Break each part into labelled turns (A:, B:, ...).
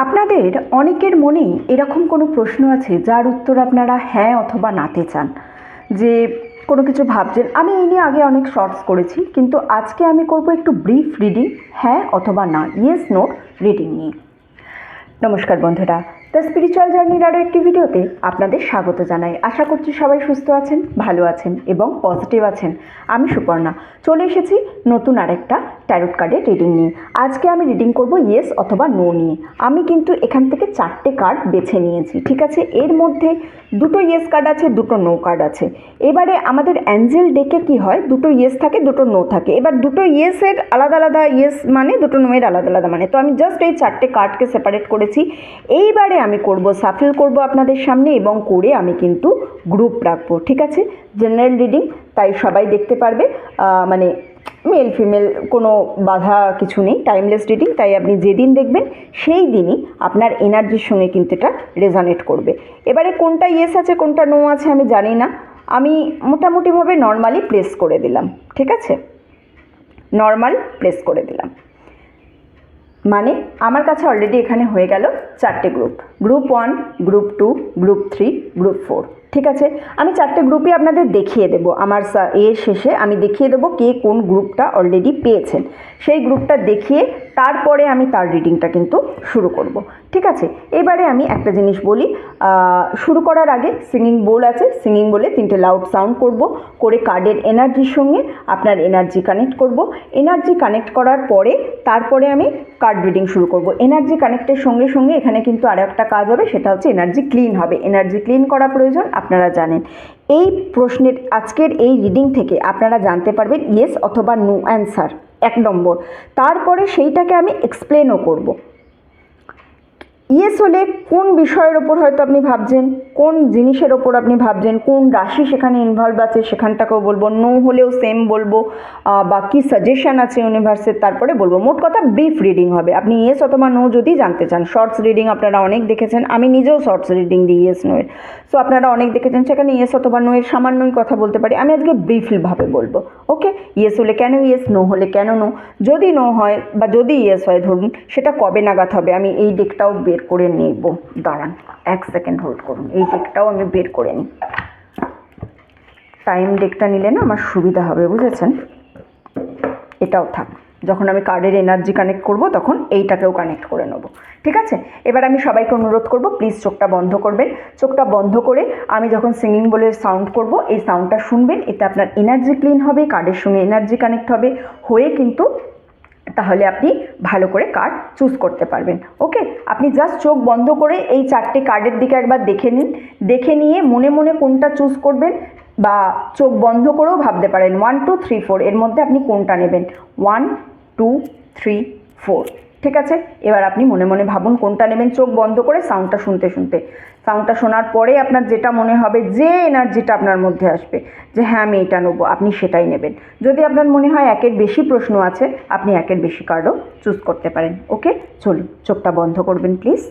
A: আপনাদের অনেকের মনে এরকম কোনো প্রশ্ন আছে যার উত্তর আপনারা হ্যাঁ অথবা নাতে চান, যে কোনো কিছু ভাবছেন। আমি এই নিয়ে আগে অনেক শর্টস করেছি, কিন্তু আজকে আমি করব একটু ব্রিফ রিডিং, হ্যাঁ অথবা না, ইয়েস নোর রিডিং নিয়ে। নমস্কার বন্ধুরা, দ্য স্পিরিচুয়াল জার্নির আরও একটি ভিডিওতে আপনাদের স্বাগত জানাই। আশা করছি সবাই সুস্থ আছেন, ভালো আছেন এবং পজিটিভ আছেন। আমি সুপর্ণা চলে এসেছি নতুন আরেকটা ট্যারোট কার্ডের রিডিং নিয়ে। আজকে আমি রিডিং করব ইয়েস অথবা নো নিয়ে। আমি কিন্তু এখান থেকে 4টে কার্ড বেছে নিয়েছি, ঠিক আছে? এর মধ্যে দুটো ইয়েস কার্ড আছে, দুটো নো কার্ড আছে। এবারে আমাদের অ্যাঞ্জেল ডেকে কি হয়, দুটো ইয়েস থাকে, দুটো নো থাকে। এবার দুটো ইয়েসের আলাদা আলাদা ইয়েস মানে, দুটো নোয়ের আলাদা আলাদা মানে। তো আমি জাস্ট এই 4টে কার্ডকে সেপারেট করেছি। এইবারে আমি করব সাফল করব আপনাদের সামনে, এবং করে আমি কিন্তু গ্রুপ রাখবো, ঠিক আছে? জেনারেল রিডিং, তাই সবাই দেখতে পারবে, মানে মেল ফিমেল কোনো বাধা কিছু নেই, টাইমলেস রিডিং। তাই আপনি যেদিন দেখবেন সেই দিনই আপনার এনার্জির সঙ্গে কিন্তু এটা রেজনেট করবে। এবারে কোনটা ইয়েস আছে কোনটা নো আছে আমি জানি না, আমি মোটামুটিভাবে নর্মালি প্লেস করে দিলাম, ঠিক আছে? নর্মাল প্লেস করে দিলাম, মানে আমার কাছে অলরেডি এখানে হয়ে গেল 4টে group. Group 1, group 2, group 3, group 4, ঠিক আছে? আমি 4টে গ্রুপই আপনাদের দেখিয়ে দেবো। আমার এর শেষে আমি দেখিয়ে দেবো কে কোন গ্রুপটা অলরেডি পেয়েছেন। সেই গ্রুপটা দেখিয়ে তারপরে আমি তার রিডিংটা কিন্তু শুরু করব, ঠিক আছে? এবারে আমি একটা জিনিস বলি, শুরু করার আগে সিঙ্গিং বোল আছে, সিঙ্গিং বলে 3টে লাউড সাউন্ড করব, করে কার্ডের এনার্জির সঙ্গে আপনার এনার্জি কানেক্ট করব। এনার্জি কানেক্ট করার পরে তারপরে আমি কার্ড রিডিং শুরু করব। এনার্জি কানেক্টের সঙ্গে সঙ্গে এখানে কিন্তু আরও একটা কাজ হবে, সেটা হচ্ছে এনার্জি ক্লিন হবে। এনার্জি ক্লিন করা প্রয়োজন, আপনারা জানেন। এই প্রশ্নের আজকের এই রিডিং থেকে আপনারা জানতে পারবেন ইয়েস অথবা নো অ্যান্সার, 1 নম্বর। তারপরে সেইটাকে আমি এক্সপ্লেনও করব। ইয়েস হলে কোন বিষয়ের ওপর হয়তো আপনি ভাবছেন, কোন জিনিসের ওপর আপনি ভাবছেন, কোন রাশি সেখানে ইনভলভ আছে সেখানটাকেও বলবো। নো হলেও সেম বলবো, বা কী সাজেশন আছে ইউনিভার্সের তারপরে বলবো। মোট কথা ব্রিফ রিডিং হবে। আপনি ইয়েস অথবা নো যদি জানতে চান, শর্টস রিডিং আপনারা অনেক দেখেছেন, আমি নিজেও শর্টস রিডিং দিই ইয়েস নোয়ের। সো আপনারা অনেক দেখেছেন, সেখানে ইয়েস অথবা নো এর সামান্যই কথা বলতে পারি। আমি আজকে ব্রিফভাবে বলবো, ওকে? ইয়েস হলে কেন ইয়েস, নো হলে কেন নো, যদি নো হয় বা যদি ইয়েস হয় ধরুন, সেটা কবে নাগাদ হবে। আমি এই ডেকটাও বের করে নেব, দাঁড়ান 1 সেকেন্ড হোল্ড করুন, এই ডেকটাও আমি বের করে নিই। টাইম ডেকটা নিলে না আমার সুবিধা হবে, বুঝেছেন? এটাও থাক, যখন আমি কার্ডের এনার্জি কানেক্ট করব তখন এইটাকেও কানেক্ট করে নেব, ঠিক আছে? এবার আমি সবাইকে অনুরোধ করব, প্লিজ চোখটা বন্ধ করবেন। চোখটা বন্ধ করে আমি যখন সিঙ্গিং বলে সাউন্ড করব, এই সাউন্ডটা শুনবেন। এতে আপনার এনার্জি ক্লিন হবে, কার্ডের সঙ্গে এনার্জি কানেক্ট হবে, হয়ে কিন্তু তাহলে আপনি ভালো করে কার্ড চুজ করতে পারবেন, ওকে? আপনি জাস্ট চোখ বন্ধ করে এই 4টে কার্ডের দিকে একবার দেখে নিন। দেখে নিয়ে মনে মনে কোনটা চুজ করবেন, বা চোখ বন্ধ করেও ভাবতে পারেন 1, 2, 3, 4 এর মধ্যে আপনি কোনটা নেবেন। 1, 2, 3, 4, ঠিক আছে? এবার আপনি মনে মনে ভাবুন কোনটা নেবেন, চোখ বন্ধ করে সাউন্ডটা শুনতে শুনতে। সাউন্ডটা শোনার পরে আপনার যেটা মনে হবে, যে এনার্জিটা আপনার মধ্যে আসবে, যে হ্যাঁ আমি এটা নেবো, আপনি সেটাই নেবেন। যদি আপনার মনে হয় 1-এর বেশি প্রশ্ন আছে, আপনি 1-এর বেশি কার্ডও চুজ করতে পারেন, ওকে? চলুন, চোখটা বন্ধ করবেন প্লিজ।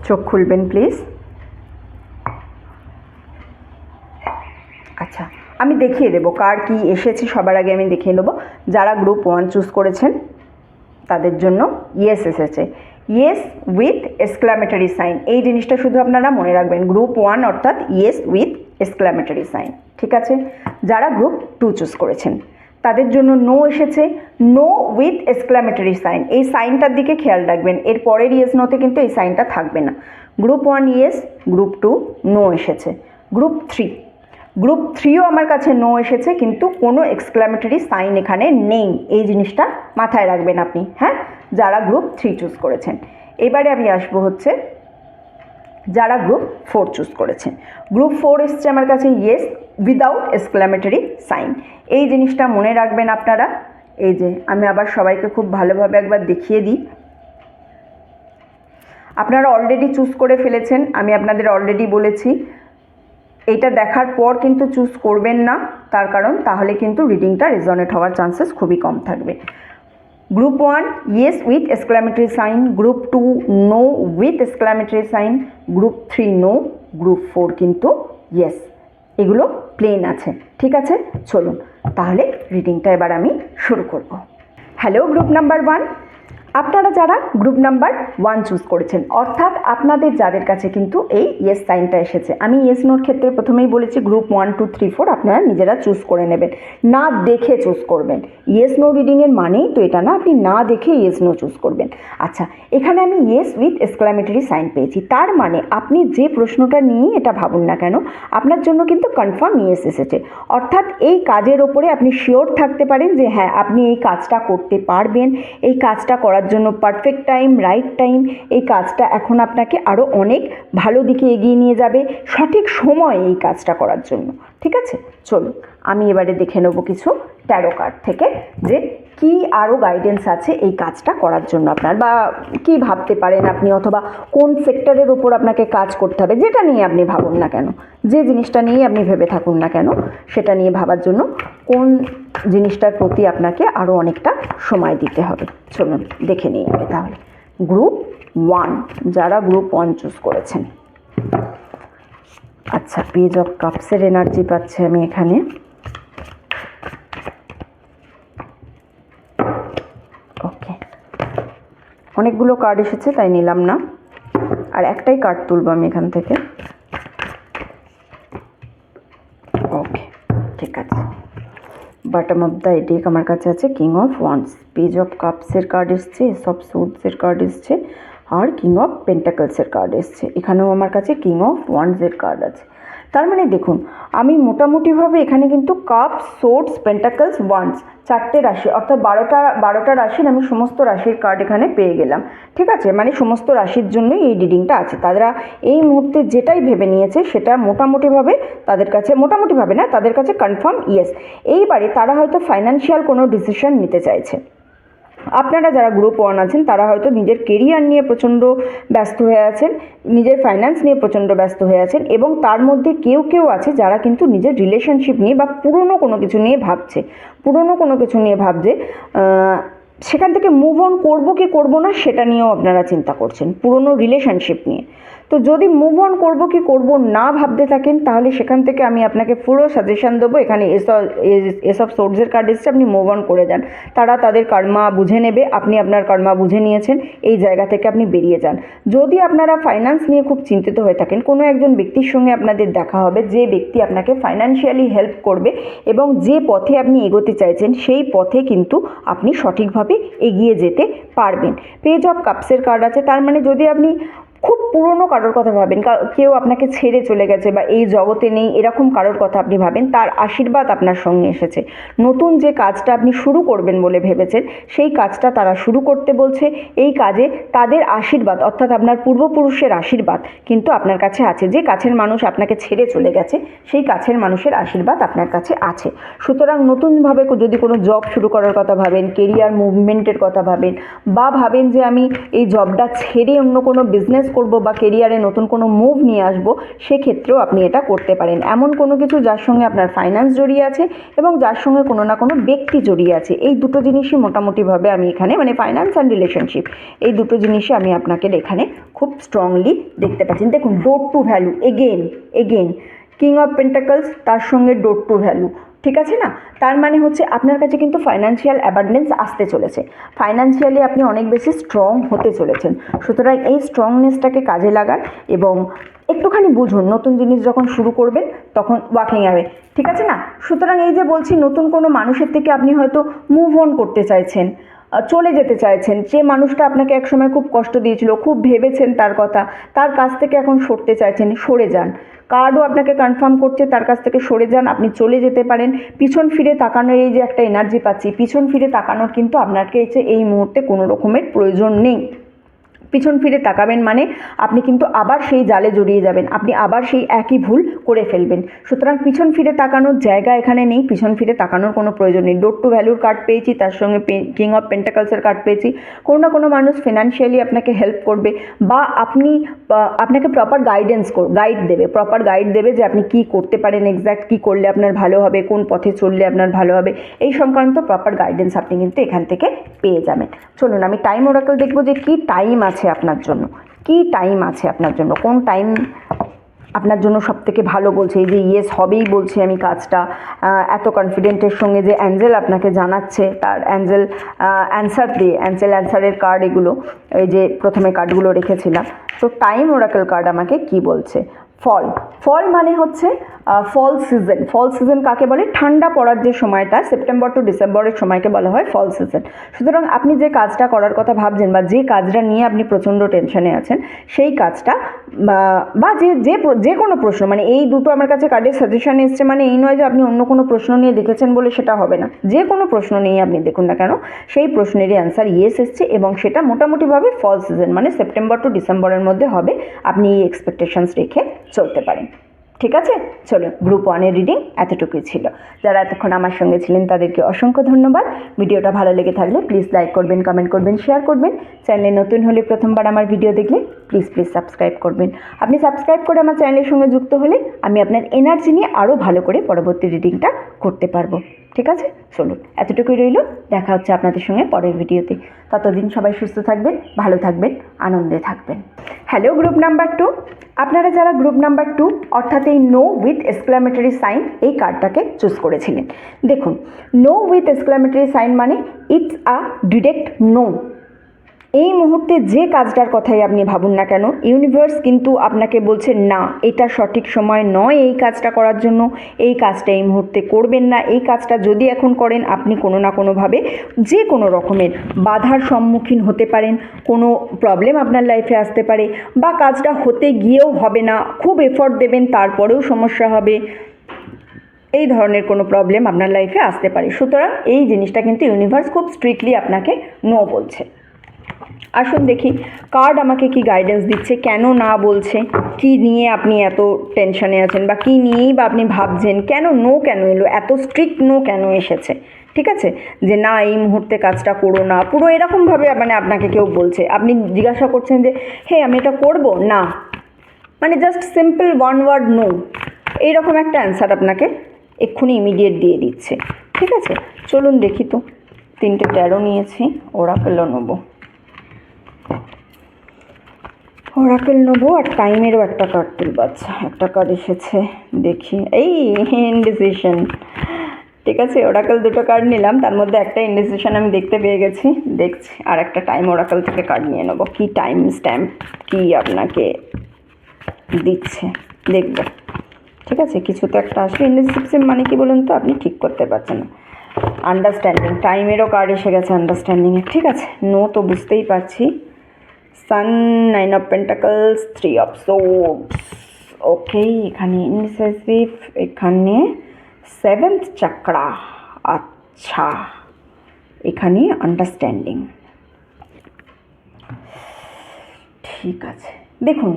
A: চোখ খুলবেন প্লিজ। আচ্ছা, আমি দেখিয়ে দেবো কার কি এসেছে। সবার আগে আমি দেখিয়ে নেবো, যারা গ্রুপ 1 চুজ করেছেন তাদের জন্য ইয়েস এসেছে। ইয়েস উইথ এক্সক্লামেটরি সাইন, এই জিনিসটা শুধু আপনারা মনে রাখবেন। গ্রুপ 1 অর্থাৎ ইয়েস উইথ এক্সক্লামেটরি সাইন, ঠিক আছে? যারা গ্রুপ 2 চুজ করেছেন তাদের জন্য নো এসেছে, নো উইথ এক্সক্লামেটরি সাইন। এই সাইনটার দিকে খেয়াল রাখবেন, এর পরের ইয়েস নোতে কিন্তু এই সাইনটা থাকবে না। গ্রুপ 1 ইয়েস, গ্রুপ 2 নো এসেছে। গ্রুপ 3ও আমার কাছে নো এসেছে, কিন্তু কোনো এক্সক্লামেটরি সাইন এখানে নেই। এই জিনিসটা মাথায় রাখবেন আপনি, হ্যাঁ? যারা গ্রুপ 3 চুজ করেছেন। এবারে আমি আসবো হচ্ছে যারা গ্রুপ 4 চুজ করেছেন। গ্রুপ 4 এসছে আমার কাছে ইয়েস উইদাউট এক্সক্লামেটরি সাইন। এই জিনিসটা মনে রাখবেন আপনারা। এই যে আমি আবার সবাইকে খুব ভালোভাবে একবার দেখিয়ে দিই। আপনারা অলরেডি চুজ করে ফেলেছেন, আমি আপনাদের অলরেডি বলেছি এইটা দেখার পর কিন্তু চুজ করবেন না, তার কারণ তাহলে কিন্তু রিডিংটা রেজনেট হওয়ার চান্সেস খুবই কম থাকবে। Group 1 yes with exclamatory sign, group 2 no with exclamatory sign, group 3 no, group 4 কিন্তু ইয়েস। এগুলো প্লেন আছে, ঠিক আছে। চলুন তাহলে রিডিংটা এবার আমি শুরু করব। হ্যালো গ্রুপ নাম্বার 1, আপনারা যারা গ্রুপ নাম্বার 1 চুজ করেছেন, অর্থাৎ আপনাদের যাদের কাছে কিন্তু এই ইয়েস সাইনটা এসেছে, আমি ইয়েস নোর ক্ষেত্রে প্রথমেই বলেছি গ্রুপ 1 2 3 4 আপনারা নিজেরা চুজ করে নেবেন, না দেখে চুজ করবেন। ইয়েস নো রিডিংয়ের মানেই তো এটা না, আপনি না দেখে ইয়েস নো চুজ করবেন। আচ্ছা, এখানে আমি ইয়েস উইথ এক্সক্লামেটরি সাইন পেয়েছি, তার মানে আপনি যে প্রশ্নটা নিয়ে এটা ভাবুন না কেন, আপনার জন্য কিন্তু কনফার্ম ইয়েস এসেছে। অর্থাৎ এই কাজের ওপরে আপনি শিওর থাকতে পারেন যে হ্যাঁ আপনি এই কাজটা করতে পারবেন, এই কাজটা করার জন্য পারফেক্ট টাইম, রাইট টাইম, এই কাজটা এখন আপনাকে আরও অনেক ভালো দিকে এগিয়ে নিয়ে যাবে, সঠিক সময় এই কাজটা করার জন্য, ঠিক আছে। চলুন আমি এবারে দেখে নেব কিছু ট্যারো কার্ড থেকে যে কি আরও গাইডেন্স আছে এই কাজটা করার জন্য আপনার, বা কি ভাবতে পারেন আপনি, অথবা কোন সেক্টরের ওপর আপনাকে কাজ করতে হবে, যেটা নিয়ে আপনি ভাবুন না কেন, যে জিনিসটা নিয়ে আপনি ভেবে থাকুন না কেন, সেটা নিয়ে ভাবার জন্য কোন জিনিসটার প্রতি আপনাকে আরও অনেকটা সময় দিতে হবে। চলুন দেখে নিই আমি তাহলে। গ্রুপ 1, যারা গ্রুপ 1 চুজ করেছেন, আচ্ছা পেজ অফ কাপসের এনার্জি পাচ্ছি আমি এখানে। ওকে, অনেকগুলো কার্ড এসেছে তাই নিলাম না, আর একটাই কার্ড তুলব আমি এখান থেকে। ওকে ঠিক আছে, বটম অফ দ্য ডেক আমার কাছে আছে king of wands, page of কাপসের কার্ড এসছে, এস অফ সোর্ডসের কার্ড এসছে, আর কিং অফ পেন্টাকলসের কার্ড এসছে। এখানেও আমার কাছে কিং অফ ওয়ান্সের কার্ড আছে। তার মানে দেখুন আমি মোটামুটিভাবে এখানে কিন্তু কাপ, সোর্ডস, পেন্টাকলস, ওয়ান্স, 4টে রাশি, অর্থাৎ 12টা রাশির আমি সমস্ত রাশির কার্ড এখানে পেয়ে গেলাম, ঠিক আছে। মানে সমস্ত রাশির জন্যই এই রিডিংটা আছে। তারা এই মুহূর্তে যেটাই ভেবে নিয়েছে সেটা মোটামুটিভাবে তাদের কাছে, মোটামুটিভাবে না, তাদের কাছে কনফার্ম ইয়েস। এইবারে তারা হয়তো ফাইন্যান্সিয়াল কোনো ডিসিশন নিতে চাইছে। আপনারা যারা গ্রুপ 1 আছেন তারা হয়তো নিজের কেরিয়ার নিয়ে প্রচণ্ড ব্যস্ত হয়ে আছেন, নিজের ফাইন্যান্স নিয়ে প্রচণ্ড ব্যস্ত হয়ে আছেন, এবং তার মধ্যে কেউ কেউ আছে যারা কিন্তু নিজের রিলেশনশিপ নিয়ে বা পুরনো কোনো কিছু নিয়ে ভাবছে, সেখান থেকে মুভ অন করবো কি করবো না সেটা নিয়েও আপনারা চিন্তা করছেন, পুরনো রিলেশনশিপ নিয়ে। তো যদি মুভ অন করবো কি করবো না ভাবতে থাকেন, তাহলে সেখান থেকে আমি আপনাকে পুরো সাজেশন দেবো। এখানে এস অফ সোর্ডসের কার্ড এসছে, আপনি মুভ অন করে যান, তারা তাদের কর্মা বুঝে নেবে, আপনি আপনার কর্মা বুঝে নিয়েছেন, এই জায়গা থেকে আপনি বেরিয়ে যান। যদি আপনারা ফাইন্যান্স নিয়ে খুব চিন্তিত হয়ে থাকেন, কোনো একজন ব্যক্তির সঙ্গে আপনাদের দেখা হবে, যে ব্যক্তি আপনাকে ফাইন্যান্সিয়ালি হেল্প করবে, এবং যে পথে আপনি এগোতে চাইছেন সেই পথে কিন্তু আপনি সঠিকভাবে এগিয়ে যেতে পারবেন। পেজ অফ কাপসের কার্ড আছে, তার মানে যদি আপনি খুব পুরনো কারোর কথা ভাবেন, কেউ আপনাকে ছেড়ে চলে গেছে বা এই জগতে নেই এরকম কারোর কথা আপনি ভাবেন, তার আশীর্বাদ আপনার সঙ্গে এসেছে। নতুন যে কাজটা আপনি শুরু করবেন বলে ভেবেছেন সেই কাজটা তারা শুরু করতে বলছে। এই কাজে তাদের আশীর্বাদ, অর্থাৎ আপনার পূর্বপুরুষের আশীর্বাদ কিন্তু আপনার কাছে আছে। যে কাছের মানুষ আপনাকে ছেড়ে চলে গেছে সেই কাছের মানুষের আশীর্বাদ আপনার কাছে আছে। সুতরাং নতুনভাবে যদি কোনো জব শুরু করার কথা ভাবেন, কেরিয়ার মুভমেন্টের কথা ভাবেন, বা ভাবেন যে আমি এই জবটা ছেড়ে অন্য কোনো বিজনেস করব বা কেরিয়ারে নতুন কোনো মুভ নিয়ে আসবো, সেক্ষেত্রেও আপনি এটা করতে পারেন। এমন কোনো কিছু যার সঙ্গে আপনার ফাইন্যান্স জড়িয়ে আছে এবং যার সঙ্গে কোনো না কোনো ব্যক্তি জড়িয়ে আছে, এই দুটো জিনিসই মোটামুটিভাবে আমি এখানে, মানে ফাইন্যান্স অ্যান্ড রিলেশনশিপ, এই দুটো জিনিসই আমি আপনাকে এখানে খুব স্ট্রংলি দেখতে পাচ্ছি। দেখুন door to value, again king of pentacles, তার সঙ্গে ডোর টু ভ্যালু, ঠিক আছে না। তার মানে হচ্ছে আপনার কাছে কিন্তু ফাইন্যান্সিয়াল অ্যাবান্ডেন্স আসতে চলেছে, ফাইন্যান্সিয়ালি আপনি অনেক বেশি স্ট্রং হতে চলেছেন। সুতরাং এই স্ট্রংনেসটাকে কাজে লাগান এবং একটুখানি বুঝুন, নতুন জিনিস যখন শুরু করবেন তখন ওয়াকিং অ্যাওয়ে, ঠিক আছে না। সুতরাং এই যে বলছি, নতুন কোনো মানুষের থেকে আপনি হয়তো মুভ অন করতে চাইছেন, চলে যেতে চাইছেন, যে মানুষটা আপনাকে একসময় খুব কষ্ট দিয়েছিল, খুব ভেবেছেন তার কথা, তার কাছ থেকে এখন সরতে চাইছেন, সরে যান। কার্ডও আপনাকে কনফার্ম করছে তার কাছ থেকে সরে যান, আপনি চলে যেতে পারেন। পিছন ফিরে তাকানোর এই যে একটা এনার্জি পাচ্ছি, পিছন ফিরে তাকানোর কিন্তু আপনাকে এই মুহূর্তে কোনো রকমের প্রয়োজন নেই। পিছন ফিরে তাকাবেন মানে আপনি কিন্তু আবার সেই জালে জড়িয়ে যাবেন, আপনি আবার সেই একই ভুল করে ফেলবেন। সুতরাং পিছন ফিরে তাকানোর জায়গা এখানে নেই, পিছন ফিরে তাকানোর কোনো প্রয়োজন নেই। ডোর টু ভ্যালুর কার্ড পেয়েছি, তার সঙ্গে কিং অফ পেন্টাকলসের কার্ড পেয়েছি। কোনো না কোনো মানুষ ফিনান্সিয়ালি আপনাকে হেল্প করবে বা আপনাকে প্রপার গাইড দেবে যে আপনি কী করতে পারেন, এক্স্যাক্ট কী করলে আপনার ভালো হবে, কোন পথে চললে আপনার ভালো হবে, এই সংক্রান্ত প্রপার গাইডেন্স আপনি কিন্তু এখান থেকে পেয়ে যাবেন। চলুন আমি টাইম ওরাকল দেখবো যে কী টাইম আছে আপনার জন্য, কী টাইম আছে আপনার জন্য, কোন টাইম আপনার জন্য সবথেকে ভালো বলছে। এই যে ইয়েস হবেই বলছি আমি কাজটা, এত কনফিডেন্টের সঙ্গে যে অ্যাঞ্জেল আপনাকে জানাচ্ছে, তার অ্যাঞ্জেল অ্যান্সারের কার্ড এগুলো, এই যে প্রথমে কার্ডগুলো রেখেছিলাম। তো টাইম ওরাকল কার্ড আমাকে কি বলছে? ফল মানে হচ্ছে ফল সিজন কাকে বলে? ঠান্ডা পড়ার যে সময়টা, সেপ্টেম্বর টু ডিসেম্বরের সময়কে বলা হয় ফল সিজন। সুতরাং আপনি যে কাজটা করার কথা ভাবছেন বা যে কাজটা নিয়ে আপনি প্রচণ্ড টেনশনে আছেন, সেই কাজটা বা যে কোনো প্রশ্ন, মানে এই দুটো আমার কাছে কার্ডের সাজেশন এসছে, মানে এই নয় যে আপনি অন্য কোনো প্রশ্ন নিয়ে দেখেছেন বলে সেটা হবে না। যে কোনো প্রশ্ন নিয়ে আপনি দেখুন না কেন, সেই প্রশ্নেরই অ্যান্সার ইয়েস এসছে এবং সেটা মোটামুটিভাবে ফল সিজন মানে সেপ্টেম্বর টু ডিসেম্বরের মধ্যে হবে। আপনি এই এক্সপেকটেশনস রেখে চলতে পারেন। ঠিক আছে, চলুন গ্রুপ 1-এর রিডিং এতটুকুই ছিল। যারা এতক্ষণ আমার সঙ্গে ছিলেন তাদেরকে অসংখ্য ধন্যবাদ। ভিডিওটা ভালো লেগে থাকলে প্লিজ লাইক করবেন, কমেন্ট করবেন, শেয়ার করবেন। চ্যানেলে নতুন হলে প্রথমবার আমার ভিডিও দেখলে প্লিজ সাবস্ক্রাইব করবেন। আপনি সাবস্ক্রাইব করে আমার চ্যানেলের সঙ্গে যুক্ত হলে আমি আপনার এনার্জি নিয়ে আরও ভালো করে পরবর্তী রিডিংটা করতে পারবো। ঠিক আছে, চলুন এতটুকুই রইল। দেখা হচ্ছে আপনাদের সঙ্গে পরের ভিডিওতে। ততদিন সবাই সুস্থ থাকবেন, ভালো থাকবেন, আনন্দে থাকবেন। হ্যালো গ্রুপ নাম্বার 2, আপনারা যারা গ্রুপ নাম্বার 2 অর্থাৎ এই নো উইথ এক্সক্লামেটরি সাইন এই কার্ডটাকে চুজ করেছিলেন, দেখুন নো উইথ এক্সক্লামেটরি সাইন মানে ইটস আ ডিরেক্ট নো। এই মুহূর্তে যে কাজটার কথাই আপনি ভাবুন না কেন, ইউনিভার্স কিন্তু আপনাকে বলছে না, এটা সঠিক সময় নয় এই কাজটা করার জন্য, এই কাজটা এই মুহূর্তে করবেন না। এই কাজটা যদি এখন করেন আপনি কোনো না কোনোভাবে যে কোনো রকমের বাধার সম্মুখীন হতে পারেন, কোনো প্রবলেম আপনার লাইফে আসতে পারে বা কাজটা হতে গিয়েও হবে না, খুব এফর্ট দেবেন তারপরেও সমস্যা হবে, এই ধরনের কোনো প্রবলেম আপনার লাইফে আসতে পারে। সুতরাং এই জিনিসটা কিন্তু ইউনিভার্স খুব স্ট্রিক্টলি আপনাকে নো বলছে। আসুন দেখি কার্ড আমাকে কি গাইডেন্স দিচ্ছে, কেন না বলছে, কি নিয়ে আপনি এত টেনশনে আছেন বা কী নিয়েই বা আপনি ভাবছেন, কেন এলো, এত স্ট্রিক্ট নো কেন এসেছে। ঠিক আছে, যে না এই মুহূর্তে কাজটা করো না, পুরো এরকমভাবে মানে আপনাকে কেউ বলছে, আপনি জিজ্ঞাসা করছেন যে হে আমি এটা করবো না, মানে just simple one word no, এইরকম একটা অ্যান্সার আপনাকে এক্ষুনি ইমিডিয়েট দিয়ে দিচ্ছে। ঠিক আছে, চলুন দেখি তো। 3টে ট্যারো নিয়েছি, ওরাকেলও নেবো, আর টাইমেরও একটা কার্ড তুলব। আচ্ছা একটা কার্ড এসেছে, দেখি, এই ইনডিসিশন। ঠিক আছে, ওরাকেল 2টো কার্ড নিলাম, তার মধ্যে একটা ইনডিসিশন আমি দেখতে পেয়ে গেছি, দেখছি। আর একটা টাইম ওরাকেল থেকে কার্ড নিয়ে নেবো, কি টাইম স্ট্যাম্প কি আপনাকে দিচ্ছে দেখব। ঠিক আছে, কিছু তো একটা আসলে ইনডিসিশন মানে কি বলুন তো, আপনি ঠিক করতে পারছেন না। আন্ডারস্ট্যান্ডিং, টাইমেরও কার্ড এসে গেছে আন্ডারস্ট্যান্ডিংয়ে। ঠিক আছে, নো তো বুঝতেই পারছি, সান, 9 অফ পেন্টাকলস, 3 অফ সোর্ডস। ওকে, এখানে ইনডিসাইসিভ, এখানে 7th চাকরা। আচ্ছা, এখানে আন্ডারস্ট্যান্ডিং। ঠিক আছে, দেখুন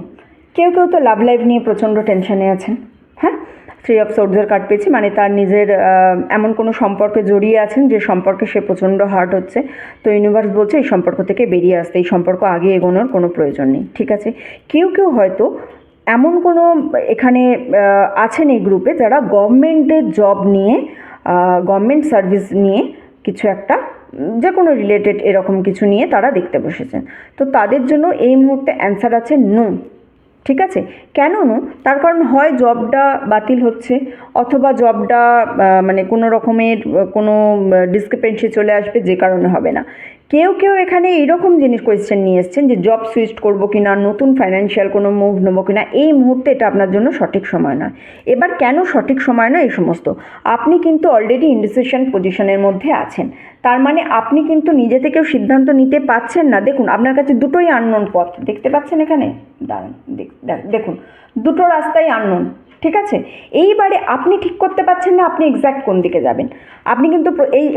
A: কেউ তো লাভ লাইফ নিয়ে প্রচণ্ড টেনশনে আছেন। হ্যাঁ, 3 অফ সোর্ডসের কার্ড পেয়েছি, মানে তার নিজের এমন কোনো সম্পর্কে জড়িয়ে আছেন যে সম্পর্কে সে প্রচণ্ড হার্ট হচ্ছে। তো ইউনিভার্স বলছে এই সম্পর্ক থেকে বেরিয়ে আসতে, এই সম্পর্ক আগে এগোনোর কোনো প্রয়োজন নেই। ঠিক আছে, কেউ হয়তো এমন কোনো এখানে আছেন এই গ্রুপে যারা গভর্নমেন্টের জব নিয়ে, গভর্নমেন্ট সার্ভিস নিয়ে কিছু একটা, যে কোনো রিলেটেড এরকম কিছু নিয়ে তারা দেখতে বসেছেন। তো তাদের জন্য এই মুহূর্তে অ্যান্সার আছে নো। ঠিক আছে, কেন নো? তার কারণ হয় জবটা বাতিল হচ্ছে, অথবা জবটা মানে কোনো রকমের কোনো ডিসক্রিপেন্সি চলে আসবে যে কারণে হবে না। কেউ এখানে এইরকম জিনিস কোয়েশ্চেন নিয়ে এসছেন যে জব সুইচ করবো কিনা, নতুন ফাইন্যান্সিয়াল কোনো মুভ নেবো কিনা, এই মুহূর্তে এটা আপনার জন্য সঠিক সময় নয়। এবার কেন সঠিক সময় নয় এই সমস্ত, আপনি কিন্তু অলরেডি ইনডিসিশন পজিশনের মধ্যে আছেন, তার মানে আপনি কিন্তু নিজে থেকেও সিদ্ধান্ত নিতে পারছেন না। দেখুন আপনার কাছে দুটোই আননোন পথ দেখতে পাচ্ছেন এখানে, দাঁড়ান দেখুন, দুটো রাস্তাই আননোন। ঠিক আছে? এইবারে আপনি ঠিক করতে পারছেন না আপনি এক্স্যাক্ট কোন দিকে যাবেন। আপনি কিন্তু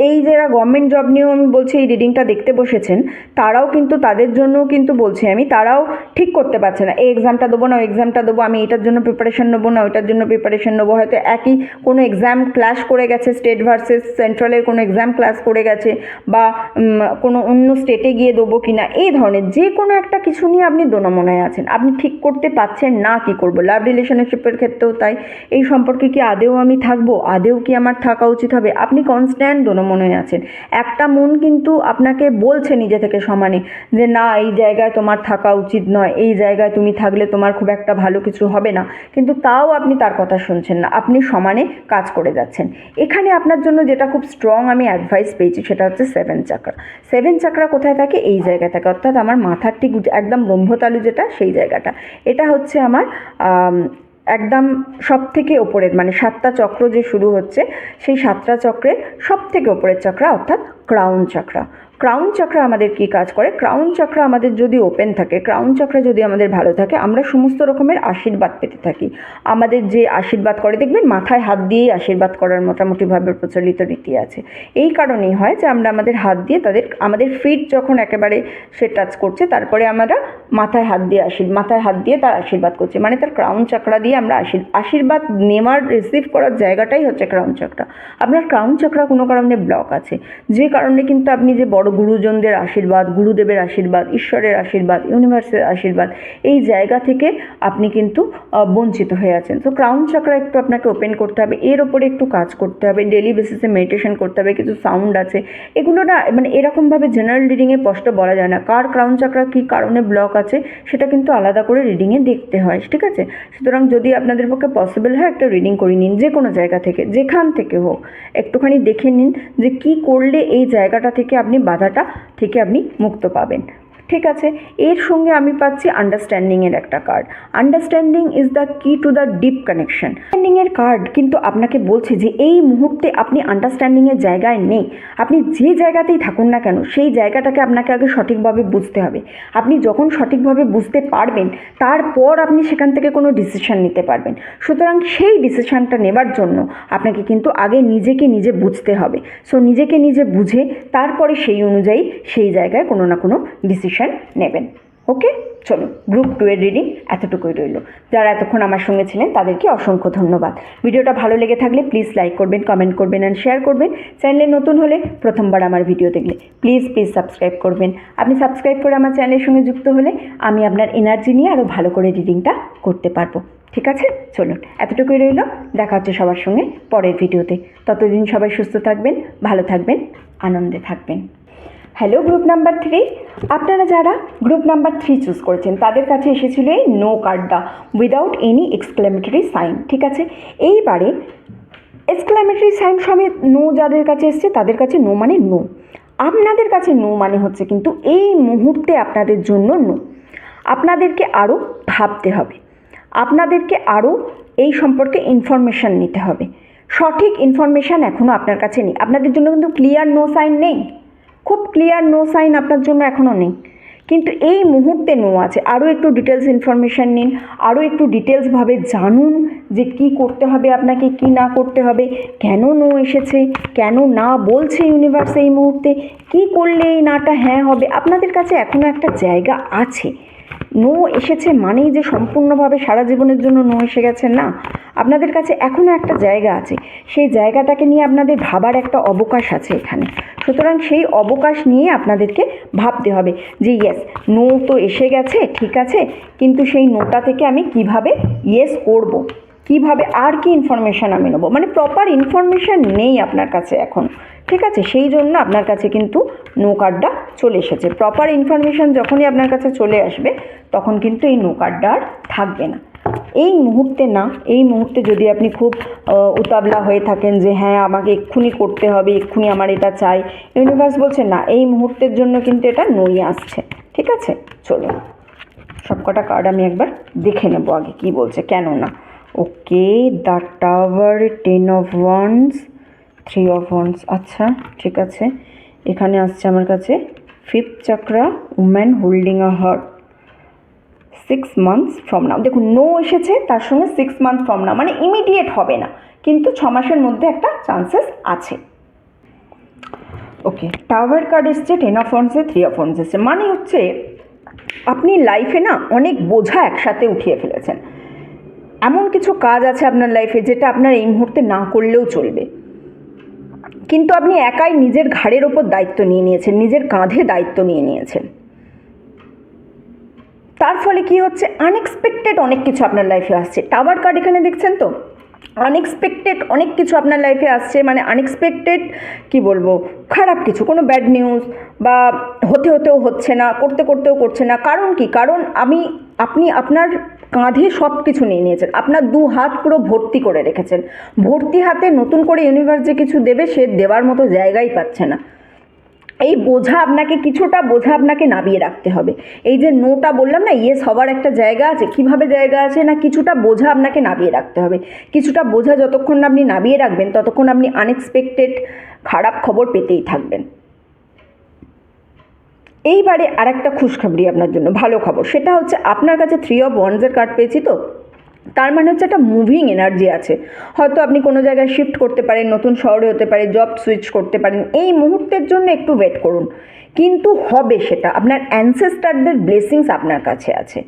A: এই যারা গভর্নমেন্ট জব নিয়েও আমি বলছি এই রিডিংটা দেখতে বসেছেন, তারাও কিন্তু তাদের জন্যও কিন্তু বলছি আমি, তারাও ঠিক করতে পারছে না এই এক্সামটা দেবো না ওই এক্সামটা দেবো, আমি এটার জন্য প্রিপারেশন নেবো না ওইটার জন্য প্রিপারেশন নেবো। হয়তো একই কোনো এক্সাম ক্লাস করে গেছে, স্টেট ভার্সেস সেন্ট্রালের কোনো এক্সাম ক্লাস করে গেছে, বা কোনো অন্য স্টেটে গিয়ে দেবো কি না, এই ধরনের যে কোনো একটা কিছু নিয়ে আপনি দোনামোনায় আছেন, আপনি ঠিক করতে পারছেন না কি করবো। লাভ রিলেশনশিপের ক্ষেত্রেও তাই, এই সম্পর্কে কি আদেও আমি থাকবো, আদেও কি আমার থাকা উচিত হবে, আপনি কনস্ট্যান্ট দোনামোনায় আছেন। একটা মন কিন্তু আপনাকে বলছে নিজে থেকে সমানে যে না এই জায়গায় তোমার থাকা উচিত নয়, এই জায়গায় তুমি থাকলে তোমার খুব একটা ভালো কিছু হবে না, কিন্তু তাও আপনি তার কথা শুনছেন না, আপনি সমানে কাজ করে যাচ্ছেন। এখানে আপনার জন্য যেটা খুব স্ট্রং আমি অ্যাডভাইস পেয়েছি সেটা হচ্ছে 7 চাকরা। 7 চাকরা কোথায় থাকে? এই জায়গায় থাকে, অর্থাৎ আমার মাথার ঠিক একদম ব্রহ্মতালু যেটা সেই জায়গাটা, এটা হচ্ছে আমার একদম সব থেকে ওপরের, মানে 7টা চক্র যে শুরু হচ্ছে সেই 7টা চক্রের সব থেকে ওপরের চক্রা অর্থাৎ ক্রাউন চক্রা। ক্রাউন চক্র আমাদের কি কাজ করে? ক্রাউন চক্র আমাদের যদি ওপেন থাকে, ক্রাউন চক্র যদি আমাদের ভালো থাকে, আমরা সমস্ত রকমের আশীর্বাদ পেতে থাকি। আমাদের যে আশীর্বাদ করে, দেখবেন মাথায় হাত দিয়েই আশীর্বাদ করার মোটামুটিভাবে প্রচলিত রীতি আছে। এই কারণেই হয় যে আমরা আমাদের হাত দিয়ে আমাদের ফিট যখন একেবারে সে টাচ করছে, তারপরে আমরা মাথায় হাত দিয়ে তার আশীর্বাদ করছি, মানে তার ক্রাউন চক্রা দিয়ে আমরা আশীর্বাদ নেওয়ার রিসিভ করার জায়গাটাই হচ্ছে ক্রাউন চক্রা। আপনার ক্রাউন চক্রা কোনো কারণে ব্লক আছে, যে কারণে কিন্তু আপনি যে বড় গুরুজনদের আশীর্বাদ, গুরুদেবের আশীর্বাদ, ঈশ্বরের আশীর্বাদ, ইউনিভার্সের আশীর্বাদ, এই জায়গা থেকে আপনি কিন্তু বঞ্চিত হয়ে আছেন। তো ক্রাউন চক্রা একটু আপনাকে ওপেন করতে হবে, এর ওপরে একটু কাজ করতে হবে, ডেলি বেসিসে মেডিটেশন করতে হবে। কিছু সাউন্ড আছে, এগুলো না মানে এরকমভাবে জেনারেল রিডিংয়ে স্পষ্ট বলা যায় না কার ক্রাউন চক্রা কী কারণে ব্লক আছে, সেটা কিন্তু আলাদা করে রিডিংয়ে দেখতে হয়, ঠিক আছে? সুতরাং যদি আপনাদের পক্ষে পসিবল হয় একটা রিডিং করে নিন, যে কোনো জায়গা থেকে, যেখান থেকে হোক একটুখানি দেখে নিন যে কী করলে এই জায়গাটা থেকে আপনি বাধাটা থেকে আপনি মুক্ত পাবেন, ঠিক আছে? এর সঙ্গে আমি পাচ্ছি আন্ডারস্ট্যান্ডিংয়ের একটা card. Understanding is the key to the deep connection. আন্ডারস্ট্যান্ডিংয়ের কার্ড কিন্তু আপনাকে বলছে যে এই মুহূর্তে আপনি আন্ডারস্ট্যান্ডিংয়ের জায়গায় নেই। আপনি যে জায়গাতেই থাকুন না কেন সেই জায়গাটাকে আপনাকে আগে সঠিকভাবে বুঝতে হবে। আপনি যখন সঠিকভাবে বুঝতে পারবেন তারপর আপনি সেখান থেকে কোনো ডিসিশন নিতে পারবেন। সুতরাং সেই ডিসিশনটা নেবার জন্য আপনাকে কিন্তু আগে নিজেকে নিজে বুঝতে হবে। সো নিজেকে নিজে বুঝে তারপরে সেই অনুযায়ী সেই জায়গায় কোনো না কোনো ডিসিশন নেবেন। ওকে, চলো গ্রুপ 2 এর রিডিং এতটুকুই রইল। যারা এতক্ষণ আমার সঙ্গে ছিলেন তাদেরকে অসংখ্য ধন্যবাদ। ভিডিওটা ভালো লেগে থাকলে প্লিজ লাইক করবেন, কমেন্ট করবেন অ্যান্ড শেয়ার করবেন। চ্যানেলে নতুন হলে প্রথমবার আমার ভিডিও দেখলে প্লিজ সাবস্ক্রাইব করবেন। আপনি সাবস্ক্রাইব করে আমার চ্যানেলের সঙ্গে যুক্ত হলে আমি আপনার এনার্জি নিয়ে আরও ভালো করে রিডিংটা করতে পারবো, ঠিক আছে? চলুন এতটুকুই রইল, দেখা হচ্ছে সবার সঙ্গে পরের ভিডিওতে। ততদিন সবাই সুস্থ থাকবেন, ভালো থাকবেন, আনন্দে থাকবেন। হ্যালো গ্রুপ নাম্বার 3, আপনারা যারা গ্রুপ নাম্বার 3 চুজ করেছেন তাদের কাছে এসেছিল এই নো কার্ডটা উইদাউট এনি এক্সক্লেমেটরি সাইন, ঠিক আছে? এইবারে এক্সক্লেমেটরি সাইন সমেত নো যাদের কাছে এসছে তাদের কাছে নো মানে নো, আপনাদের কাছে নো মানে হচ্ছে কিন্তু এই মুহূর্তে আপনাদের জন্য নো। আপনাদেরকে আরও ভাবতে হবে, আপনাদেরকে আরও এই সম্পর্কে ইনফরমেশান নিতে হবে। সঠিক ইনফরমেশান এখনও আপনার কাছে নেই। আপনাদের জন্য কিন্তু ক্লিয়ার নো সাইন নেই, খুব ক্লিয়ার নো সাইন আপনার জন্য এখনও নেই, কিন্তু এই মুহূর্তে নো আছে। আরও একটু ডিটেলস ইনফরমেশান নিন, আরও একটু ডিটেলসভাবে জানুন যে কী করতে হবে আপনাকে, কী না করতে হবে, কেন নো এসেছে, কেন না বলছে ইউনিভার্স এই মুহূর্তে, কী করলে এই নাটা হ্যাঁ হবে। আপনাদের কাছে এখনও একটা জায়গা আছে। নো এসেছে মানেই যে সম্পূর্ণভাবে সারা জীবনের জন্য নো এসে গেছে না, আপনাদের কাছে এখনও একটা জায়গা আছে। সেই জায়গাটাকে নিয়ে আপনাদের ভাবার একটা অবকাশ আছে এখানে। সুতরাং সেই অবকাশ নিয়ে আপনাদেরকে ভাবতে হবে যে ইয়েস নো তো এসে গেছে, ঠিক আছে, কিন্তু সেই নোটা থেকে আমি কিভাবে ইয়েস করব, কিভাবে আর কি ইনফরমেশান আমি নেবো, মানে প্রপার ইনফরমেশান নেই আপনার কাছে এখন, ঠিক আছে? সেই জন্য আপনার কাছে কিন্তু নো কার্ডটা চলে এসেছে। প্রপার ইনফরমেশান যখনই আপনার কাছে চলে আসবে তখন কিন্তু এই নো কার্ডটা আর থাকবে না। এই মুহূর্তে না, এই মুহূর্তে যদি আপনি খুব উতাবলা হয়ে থাকেন যে হ্যাঁ আমাকে এক্ষুনি করতে হবে, এক্ষুনি আমার এটা চাই, ইউনিভার্স বলছে না, এই মুহূর্তের জন্য কিন্তু এটা নই আসছে, ঠিক আছে? চলুন সবকটা কার্ড আমি একবার দেখে নেবো আগে কী বলছে, কেন না। Okay, the tower, 10 of wands, 3 of wands, আচ্ছা ঠিক আছে। এখানে আসছে আমার কাছে 5th chakra, woman holding a heart, 6 months from now, দেখুন নো এসেছে তার সঙ্গে 6 months ফ্রম নাও, মানে ইমিডিয়েট হবে না, কিন্তু 6 মাসের মধ্যে একটা চান্সেস আছে। ওকে, টাওয়ার কার্ড এসছে, 10 of wands, 3 of wands এসছে, মানে হচ্ছে আপনি লাইফে না অনেক বোঝা একসাথে উঠিয়ে ফেলেছেন। এমন কিছু কাজ আছে আপনার লাইফে যেটা আপনার এই মুহূর্তে না করলেও চলবে, কিন্তু আপনি একাই নিজের ঘাড়ের ওপর দায়িত্ব নিয়ে নিয়েছেন, নিজের কাঁধে দায়িত্ব নিয়ে নিয়েছেন। তার ফলে কি হচ্ছে, আনএক্সপেক্টেড অনেক কিছু আপনার লাইফে আসছে। টাওয়ার কার্ড এখানে দেখছেন তো, আনএক্সপেক্টেড অনেক কিছু আপনার লাইফে আসছে, মানে আনএক্সপেক্টেড কি বলবো, খারাপ কিছু, কোনো ব্যাড নিউজ, বা হতে হতেও হচ্ছে না, করতে করতেও করছে না। কারণ কি, কারণ আপনি আপনার কাঁধে সব কিছু নিয়ে নিয়েছেন, আপনার 2 হাত পুরো ভর্তি করে রেখেছেন। ভর্তি হাতে নতুন করে ইউনিভার্স যে কিছু দেবে সে দেওয়ার মতো জায়গাই পাচ্ছে না। এই বোঝা আপনাকে, কিছুটা বোঝা আপনাকে নামিয়ে রাখতে হবে। এই যে নোটা বললাম না, ইয়েস হবার একটা জায়গা আছে, কিভাবে জায়গা আছে না, কিছুটা বোঝা আপনাকে নামিয়ে রাখতে হবে। কিছুটা বোঝা যতক্ষণ না আপনি নামিয়ে রাখবেন ততক্ষণ আপনি আনএক্সপেক্টেড খারাপ খবর পেতেই থাকবেন। এইবারে আরেকটা খুশখবরি আপনার জন্য, ভালো খবর, সেটা হচ্ছে আপনার কাছে 3 of wands কার্ড পেয়েছি তো, তার মানে হচ্ছে একটা মুভিং এনার্জি আছে। হয়তো আপনি কোনো জায়গায় শিফট করতে পারেন, নতুন শহরে হতে পারে, জব সুইচ করতে পারেন। এই মুহূর্তের জন্য একটু ওয়েট করুন, কিন্তু হবে সেটা। আপনার অ্যানসেস্টারদের ব্লেসিংস আপনার কাছে আছে।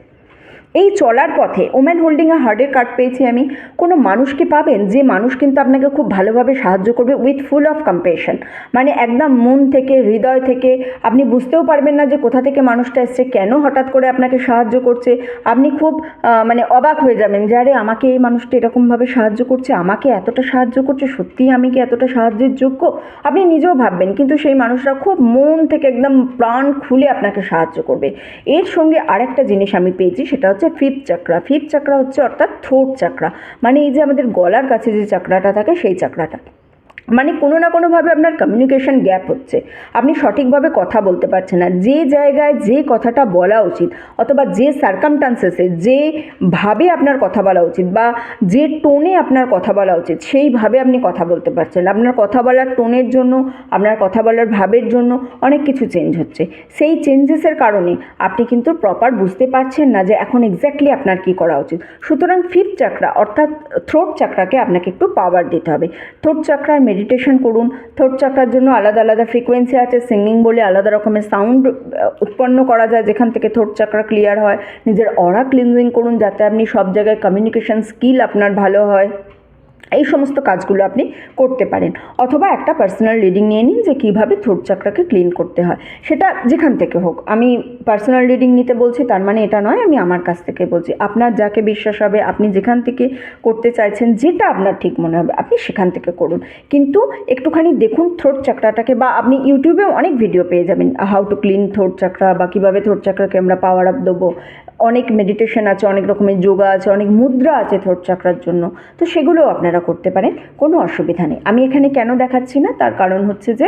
A: এই চলার পথে ওম্যান হোল্ডিং আ হার্টের কার্ড পেয়েছি আমি। কোনো মানুষকে পাবেন যে মানুষ কিন্তু আপনাকে খুব ভালোভাবে সাহায্য করবে, উইথ ফুল অফ কম্পেশন, মানে একদম মন থেকে, হৃদয় থেকে। আপনি বুঝতেও পারবেন না যে কোথা থেকে মানুষটা এসছে, কেন হঠাৎ করে আপনাকে সাহায্য করছে। আপনি খুব মানে অবাক হয়ে যাবেন যে আরে আমাকে এই মানুষটা এরকমভাবে সাহায্য করছে, আমাকে এতটা সাহায্য করছে, সত্যিই আমি কি এতটা সাহায্যের যোগ্য, আপনি নিজেও ভাববেন। কিন্তু সেই মানুষরা খুব মন থেকে একদম প্রাণ খুলে আপনাকে সাহায্য করবে। এর সঙ্গে আরেকটা জিনিস আমি পেয়েছি, সেটা হচ্ছে 5th চাকরা। 5th চাকরা হচ্ছে অর্থাৎ থ্রোট চাকরা, মানে এই যে আমাদের গলার কাছে যে চাকরাটা থাকে সেই চাকরাটা। মানে কোনো না কোনোভাবে আপনার কমিউনিকেশন গ্যাপ হচ্ছে, আপনি সঠিকভাবে কথা বলতে পারছেন না। যে জায়গায় যে কথাটা বলা উচিত, অথবা যে সার্কামস্টান্সেসে যেভাবে আপনার কথা বলা উচিত, বা যে টোনে আপনার কথা বলা উচিত, সেইভাবে আপনি কথা বলতে পারছেন না। আপনার কথা বলার টোনের জন্য, আপনার কথা বলার ভাবের জন্য অনেক কিছু চেঞ্জ হচ্ছে। সেই চেঞ্জেসের কারণে আপনি কিন্তু প্রপার বুঝতে পারছেন না যে এখন এক্স্যাক্টলি আপনার কী করা উচিত। সুতরাং 5th চাকরা অর্থাৎ থ্রোট চাকরাকে আপনাকে একটু পাওয়ার দিতে হবে। থ্রোট চাকরার মেডিটেশন করুন। থ্রোট চাকরার জন্য আলাদা আলাদা ফ্রিকোয়েন্সি আছে, সিঙ্গিং বলে আলাদা রকমের সাউন্ড উৎপন্ন করা যায় যেখান থেকে থ্রোট চাকরা ক্লিয়ার হয়। নিজের অরা ক্লিনজিং করুন যাতে আপনি সব জায়গায় কমিউনিকেশন স্কিল আপনার ভালো হয়। এই সমস্ত কাজগুলো আপনি করতে পারেন, অথবা একটা পার্সোনাল রিডিং নিয়ে নিন যে কীভাবে থ্রোট চাকরাকে ক্লিন করতে হয়, সেটা যেখান থেকে হোক। আমি পার্সোনাল রিডিং নিতে বলছি তার মানে এটা নয় আমি আমার কাছ থেকে বলছি। আপনার যাকে বিশ্বাস হবে, আপনি যেখান থেকে করতে চাইছেন, যেটা আপনার ঠিক মনে হবে আপনি সেখান থেকে করুন। কিন্তু একটুখানি দেখুন থ্রোট চাকরাটাকে, বা আপনি ইউটিউবেও অনেক ভিডিও পেয়ে যাবেন, হাউ টু ক্লিন থ্রোট চাকরা, বা কীভাবে থ্রোট চাকরাকে আমরা পাওয়ার আপ দেবো। অনেক মেডিটেশন আছে, অনেক রকমের যোগা আছে, অনেক মুদ্রা আছে থ্রোট চাকরার জন্য, তো সেগুলোও আপনারা করতে পারেন, কোনো অসুবিধা নেই। আমি এখানে কেন দেখাচ্ছি না, তার কারণ হচ্ছে যে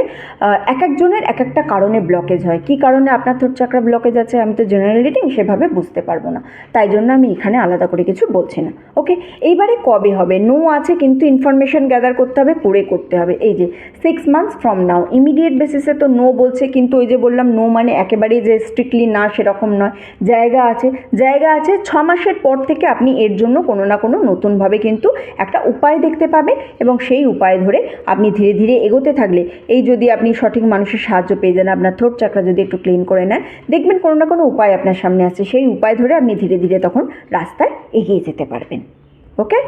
A: এক একজনের এক একটা কারণে ব্লকেজ হয়। কী কারণে আপনার থ্রোট চাকরা ব্লকেজ আছে আমি তো জেনারেল রিডিং সেভাবে বুঝতে পারবো না, তাই জন্য আমি এখানে আলাদা করে কিছু বলছি না। ওকে, এইবারে কবে হবে, নো আছে, কিন্তু ইনফরমেশন গ্যাদার করতে হবে, করে করতে হবে। এই যে 6 months ফ্রম নাও, ইমিডিয়েট বেসিসে তো নো বলছে, কিন্তু ওই যে বললাম নো মানে একেবারেই যে স্ট্রিক্টলি না সেরকম নয়, জায়গা আছে। 6 মাসের পর থেকে আপনি এর জন্য কোনো না কোনো নতুনভাবে কিন্তু একটা উপায় দেখতে পাবেন, এবং সেই উপায় ধরে আপনি ধীরে ধীরে এগোতে থাকলে, এই যদি আপনি সঠিক মানুষের সাহায্য পেয়ে যান, আপনার থ্রোট চাকরা যদি একটু ক্লিন করে নেন, দেখবেন কোনো না কোনো উপায় আপনার সামনে আসছে। সেই উপায় ধরে আপনি ধীরে ধীরে তখন রাস্তায় এগিয়ে যেতে পারবেন। ওকে,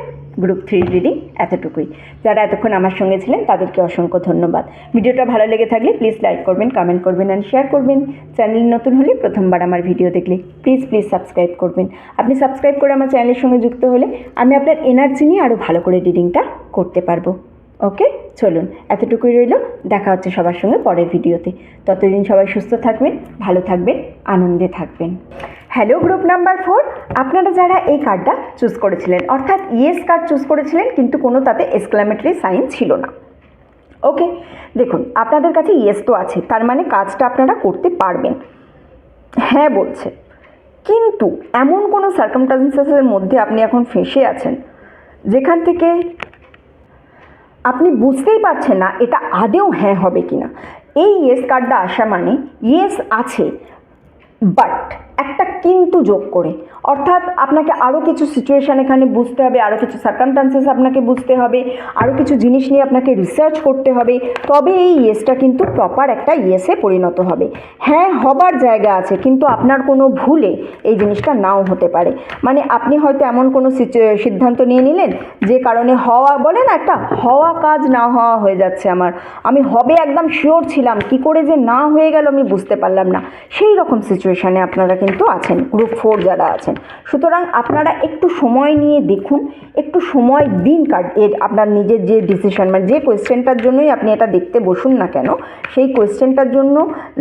A: গ্রুপ 3 রিডিং এতটুকুই। যারা এতক্ষণ আমার সঙ্গে ছিলেন তাদেরকে অসংখ্য ধন্যবাদ। ভিডিওটা ভালো লেগে থাকলে প্লিজ লাইক করবেন, কমেন্ট করবেন অ্যান্ড শেয়ার করবেন। চ্যানেল নতুন হলে, প্রথমবার আমার ভিডিও দেখলে প্লিজ সাবস্ক্রাইব করবেন। আপনি সাবস্ক্রাইব করে আমার চ্যানেলের সঙ্গে যুক্ত হলে আমি আপনার এনার্জি নিয়ে আরও ভালো করে রিডিংটা করতে পারবো। ওকে, চলুন এতটুকুই রইল। দেখা হচ্ছে সবার সঙ্গে পরের ভিডিওতে। ততদিন সবাই সুস্থ থাকবেন, ভালো থাকবেন, আনন্দে থাকবেন। হ্যালো গ্রুপ নাম্বার 4, আপনারা যারা এই কার্ডটা চুজ করেছিলেন, অর্থাৎ ইয়েস কার্ড চুজ করেছিলেন কিন্তু কোনো তাতে এক্সক্লামেটরি সাইন ছিল না। ওকে, দেখুন আপনাদের কাছে ইয়েস তো আছে, তার মানে কাজটা আপনারা করতে পারবেন, হ্যাঁ বলছে। কিন্তু এমন কোনো সার্কামস্টান্সেসের মধ্যে আপনি এখন ফেঁসে আছেন যেখান থেকে আপনি বুঝতেই পারছেন না এটা আদেও হ্যাঁ হবে কি না। এই ইয়েস কার্ডটা আসা মানে ইয়েস আছে, বাট একটা কিন্তু যোগ করে, অর্থাৎ আপনাকে আরও কিছু সিচুয়েশান এখানে বুঝতে হবে, আরও কিছু সার্কামস্টান্সেস আপনাকে বুঝতে হবে, আরও কিছু জিনিস নিয়ে আপনাকে রিসার্চ করতে হবে, তবে এই ইয়েসটা কিন্তু প্রপার একটা ইয়েসে পরিণত হবে। হ্যাঁ হবার জায়গা আছে, কিন্তু আপনার কোনো ভুলে এই জিনিসটা নাও হতে পারে। মানে আপনি হয়তো এমন কোনো সিদ্ধান্ত নিয়ে নিলেন যে কারণে হওয়া, বলে না একটা হওয়া কাজ না হওয়া হয়ে যাচ্ছে আমার, আমি হবে একদম শিওর ছিলাম, কি করে যে না হয়ে গেল আমি বুঝতে পারলাম না, সেই রকম সিচুয়েশানে আপনারা কিন্তু আছেন, গ্রুপ 4 যারা আছেন। সুতরাং আপনারা একটু সময় নিয়ে দেখুন, একটু সময় দিন আপনার নিজের যে ডিসিশন, মানে যে কোয়েশ্চেনটার জন্যই আপনি এটা দেখতে বসুন না কেন, সেই কোয়েশ্চেনটার জন্য,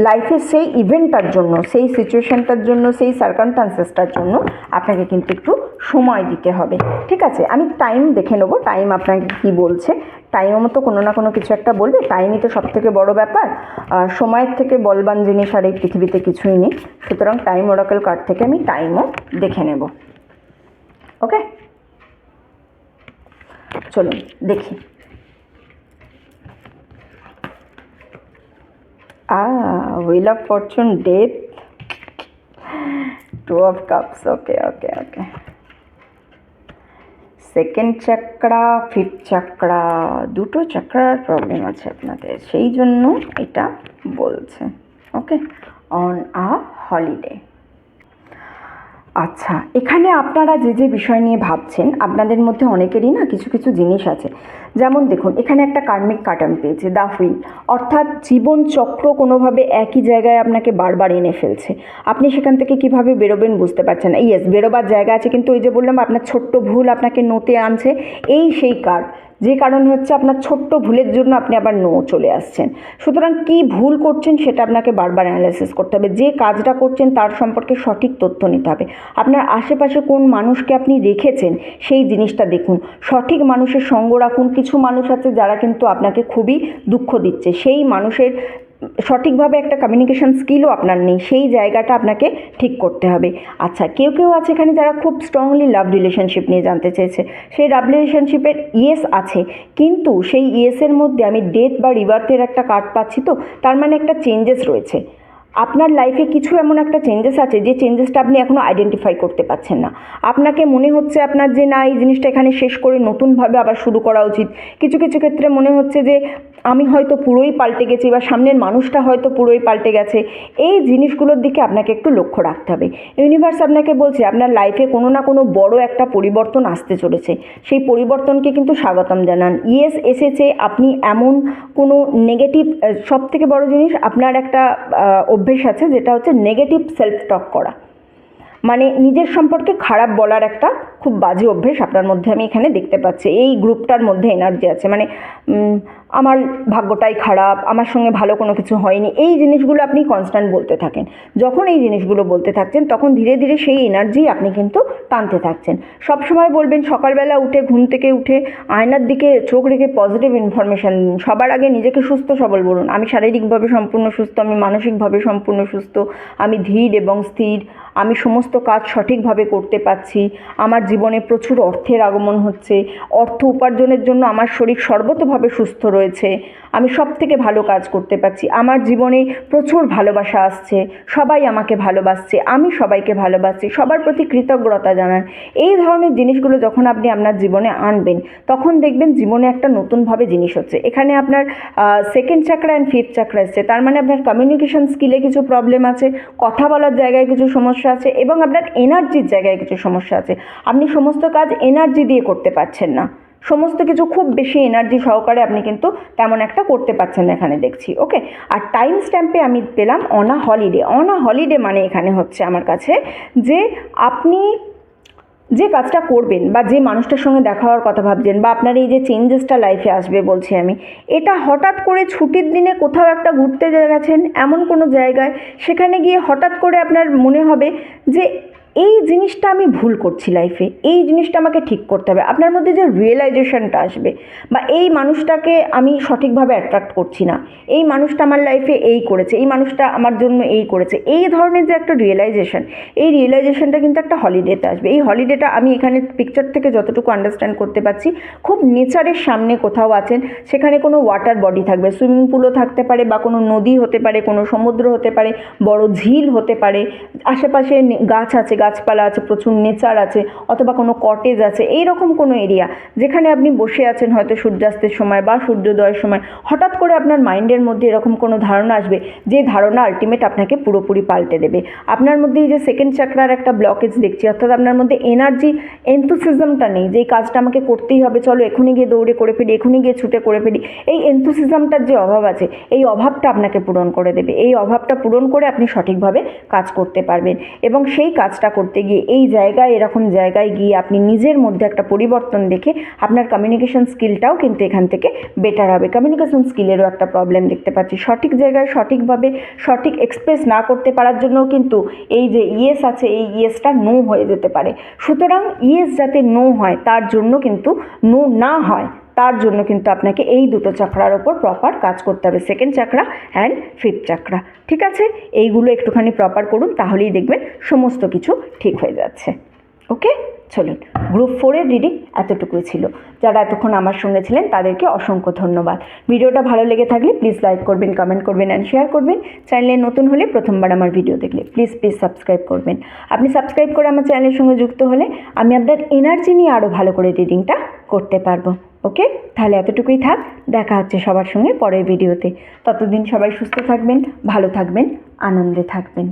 A: লাইফের সেই ইভেন্টটার জন্য, সেই সিচুয়েশানটার জন্য, সেই সার্কামস্টান্সেসটার জন্য আপনাকে কিন্তু একটু সময় দিতে হবে। ঠিক আছে, আমি টাইম দেখে নেবো, টাইম আপনাকে কি বলছে। টাইমের মতো কোনো না কোনো কিছু একটা বলবে, টাইমই তো সবথেকে বড় ব্যাপার, সময়ের থেকে বলবান জিনিস আর এই পৃথিবীতে কিছুই নেই। সুতরাং টাইম ওরাকেল কার্ড থেকে আমি টাইমও দেখে নেব। ওকে, চলুন দেখি। Wheel of Fortune, death, 2 of cups. Okay okay okay, second চাকরা, 5th চাকরা, দুটো চাকরার প্রবলেম আছে আপনাদের, সেই জন্য এটা বলছে। ওকে, অন আ হলিডে। আচ্ছা, এখানে আপনারা যে যে বিষয় নিয়ে ভাবছেন, আপনাদের মধ্যে অনেকেরই না কিছু কিছু জিনিস আছে। যেমন দেখুন, এখানে একটা কার্মিক কার্ড আমি পেয়েছি, দ্য হুইল, অর্থাৎ জীবন চক্র কোনোভাবে একই জায়গায় আপনাকে বারবার এনে ফেলছে, আপনি সেখান থেকে কিভাবে বেরোবেন বুঝতে পারছেন না। ইয়েস, বেরোবার জায়গা আছে, কিন্তু ওই যে বললাম আপনার ছোট্ট ভুল আপনাকে নোতে আনছে, এই সেই কার্ড, যে কারণ হচ্ছে আপনার ছোট্ট ভুলের জন্য আপনি আবার নো চলে আসছেন। সুতরাং কী ভুল করছেন সেটা আপনাকে বারবার অ্যানালাইসিস করতে হবে, যে কাজটা করছেন তার সম্পর্কে সঠিক তথ্য নিতে হবে, আপনার আশেপাশে কোন মানুষকে আপনি রেখেছেন সেই জিনিসটা দেখুন, সঠিক মানুষের সঙ্গ রাখুন। কিছু মানুষ আছে যারা কিন্তু আপনাকে খুবই দুঃখ দিচ্ছে, সেই মানুষের সঠিকভাবে একটা কমিউনিকেশন স্কিলও আপনার নেই, সেই জায়গাটা আপনাকে ঠিক করতে হবে। আচ্ছা, কেউ কেউ আছে এখানে যারা খুব স্ট্রংলি লাভ রিলেশনশিপ নিয়ে জানতে চেয়েছে, সেই লাভ রিলেশনশিপের ইয়েস আছে, কিন্তু সেই ইয়েসের মধ্যে আমি ডেথ বা রিবার্থের একটা কার্ড পাচ্ছি, তো তার মানে একটা চেঞ্জেস রয়েছে আপনার লাইফে, কিছু এমন একটা চেঞ্জেস আছে যে চেঞ্জেসটা আপনি এখনও আইডেন্টিফাই করতে পারছেন না। আপনাকে মনে হচ্ছে আপনার যে না, এই জিনিসটা এখানে শেষ করে নতুনভাবে আবার শুরু করা উচিত। কিছু কিছু ক্ষেত্রে মনে হচ্ছে যে আমি হয়তো পুরোই পাল্টে গেছি, বা সামনের মানুষটা হয়তো পুরোই পাল্টে গেছে। এই জিনিসগুলোর দিকে আপনাকে একটু লক্ষ্য রাখতে হবে। ইউনিভার্স আপনাকে বলছে আপনার লাইফে কোনো না কোনো বড় একটা পরিবর্তন আসতে চলেছে, সেই পরিবর্তনকে কিন্তু স্বাগতম জানান। ইয়েস এসেছে, আপনি এমন কোনো নেগেটিভ, সবথেকে বড় জিনিস আপনার একটা অভ্যেস আছে যেটা হচ্ছে নেগেটিভ সেলফ টক করা, মানে নিজের সম্পর্কে খারাপ বলার একটা খুব বাজে অভ্যেস আপনার মধ্যে আমি এখানে দেখতে পাচ্ছি। এই গ্রুপটার মধ্যে এনার্জি আছে, মানে আমার ভাগ্যটাই খারাপ, আমার সঙ্গে ভালো কোনো কিছু হয়নি, এই জিনিসগুলো আপনি কনস্ট্যান্ট বলতে থাকেন। যখন এই জিনিসগুলো বলতে থাকছেন তখন ধীরে ধীরে সেই এনার্জি আপনি কিন্তু টানতে থাকছেন। সবসময় বলবেন সকালবেলা উঠে, ঘুম থেকে উঠে আয়নার দিকে চোখ রেখে পজিটিভ ইনফরমেশান দিন। সবার আগে নিজেকে সুস্থ সবল বলুন, আমি শারীরিকভাবে সম্পূর্ণ সুস্থ, আমি মানসিকভাবে সম্পূর্ণ সুস্থ, আমি ধীর এবং স্থির, আমি সমস্ত কাজ সঠিকভাবে করতে পারছি, আমার জীবনে প্রচুর অর্থের আগমন হচ্ছে, অর্থ উপার্জনের জন্য আমার শরীর সর্বতোভাবে সুস্থ রয়েছে, আমি সব থেকে ভালো কাজ করতে পারছি, আমার জীবনে প্রচুর ভালোবাসা আসছে, সবাই আমাকে ভালোবাসছে, আমি সবাইকে ভালোবাসছি, সবার প্রতি কৃতজ্ঞতা জানান। এই ধরনের জিনিসগুলো যখন আপনি আপনার জীবনে আনবেন, তখন দেখবেন জীবনে একটা নতুনভাবে জিনিস হচ্ছে। এখানে আপনার সেকেন্ড চাকরা অ্যান্ড 5th চাকরা এসছে, তার মানে আপনার কমিউনিকেশন স্কিলে কিছু প্রবলেম আছে, কথা বলার জায়গায় কিছু সমস্যা আছে, এবং আপনার এনার্জির জায়গায় কিছু সমস্যা আছে। আপনি সমস্ত কাজ এনার্জি দিয়ে করতে পারছেন না, সমস্ত কিছু খুব বেশি এনার্জি সহকারে আপনি কিন্তু তেমন একটা করতে পারছেন না এখানে দেখছি। ওকে, আর টাইম স্ট্যাম্পে আমি পেলাম on a holiday. On a holiday মানে এখানে হচ্ছে আমার কাছে যে আপনি যে কাজটা করবেন বা যে মানুষটার সঙ্গে দেখা হওয়ার কথা ভাবছেন, বা আপনার এই যে চেঞ্জেসটা লাইফে আসবে বলছি আমি, এটা হঠাৎ করে ছুটির দিনে কোথাও একটা ঘুরতে গেছেন এমন কোনো জায়গায়, সেখানে গিয়ে হঠাৎ করে আপনার মনে হবে যে এই জিনিসটা আমি ভুল করছি লাইফে, এই জিনিসটা আমাকে ঠিক করতে হবে। আপনার মধ্যে যে রিয়েলাইজেশনটা আসবে, বা এই মানুষটাকে আমি সঠিকভাবে অ্যাট্রাক্ট করছি না, এই মানুষটা আমার লাইফে এই করেছে, এই মানুষটা আমার জন্য এই করেছে, এই ধরনের যে একটা রিয়েলাইজেশন, এই রিয়েলাইজেশনটা কিন্তু একটা হলিডেতে আসবে। এই হলিডেটা আমি এখানে পিকচার থেকে যতটুকু আন্ডারস্ট্যান্ড করতে পারছি, খুব নেচারের সামনে কোথাও আছেন, সেখানে কোনো ওয়াটার বডি থাকবে, সুইমিং পুলও থাকতে পারে, বা কোনো নদী হতে পারে, কোনো সমুদ্র হতে পারে, বড় ঝিল হতে পারে, আশেপাশে গাছ আছে, গাছপালা আছে, প্রচুর নেচার আছে, অথবা কোনো কটেজ আছে, এই রকম কোনো এরিয়া যেখানে আপনি বসে আছেন হয়তো সূর্যাস্তের সময় বা সূর্যোদয়ের সময়। হঠাৎ করে আপনার মাইন্ডের মধ্যে এরকম কোনো ধারণা আসবে, যে ধারণা আলটিমেট আপনাকে পুরোপুরি পাল্টে দেবে। আপনার মধ্যে এই যে সেকেন্ড চাকরার একটা ব্লকেজ দেখছি, অর্থাৎ আপনার মধ্যে এনার্জি, এনথুসিজমটা নেই যে এই কাজটা আমাকে করতেই হবে, চলো এখনই গিয়ে দৌড়ে করে ফেলি, এখনই গিয়ে ছুটে করে ফেলি। এই এনথুসিজমটার যে অভাব আছে, এই অভাবটা আপনাকে পূরণ করে দেবে। এই অভাবটা পূরণ করে আপনি সঠিকভাবে কাজ করতে পারবেন, এবং সেই কাজটা করতে গিয়ে এই জায়গায়, এরকম জায়গায় গিয়ে আপনি নিজের মধ্যে একটা পরিবর্তন দেখে আপনার কমিউনিকেশন স্কিলটাও কিন্তু এখান থেকে বেটার হবে। কমিউনিকেশন স্কিলেরও একটা প্রবলেম দেখতে পাচ্ছি, সঠিক জায়গায় সঠিকভাবে সঠিক এক্সপ্রেস না করতে পারার জন্যও কিন্তু এই যে ইয়েস আছে, এই ইয়েসটা নো হয়ে যেতে পারে। সুতরাং ইয়েস যাতে নো হয়, তার জন্য কিন্তু নো না হয়, তার জন্য কিন্তু আপনাকে এই দুটো চাকরার ওপর প্রপার কাজ করতে হবে, সেকেন্ড চাকরা অ্যান্ড ফিফথ চাকরা। ঠিক আছে, এইগুলো একটুখানি প্রপার করুন, তাহলেই দেখবেন সমস্ত কিছু ঠিক হয়ে যাচ্ছে। ওকে, চলুন, গ্রুপ 4-এর রিডিং এতটুকুই ছিল। যারা এতক্ষণ আমার সঙ্গে ছিলেন তাদেরকে অসংখ্য ধন্যবাদ। ভিডিওটা ভালো লেগে থাকলে প্লিজ লাইক করবেন, কমেন্ট করবেন অ্যান্ড শেয়ার করবেন। চ্যানেলে নতুন হলে, প্রথমবার আমার ভিডিও দেখলে প্লিজ সাবস্ক্রাইব করবেন। আপনি সাবস্ক্রাইব করে আমার চ্যানেলের সঙ্গে যুক্ত হলে আমি আপনার এনার্জি নিয়ে আরও ভালো করে রিডিংটা করতে পারবো। ওকে, তাহলে এতটুকুই থাক, দেখা হচ্ছে সবার সঙ্গে পরের ভিডিওতে। ততদিন সবাই সুস্থ থাকবেন, ভালো থাকবেন, আনন্দে থাকবেন।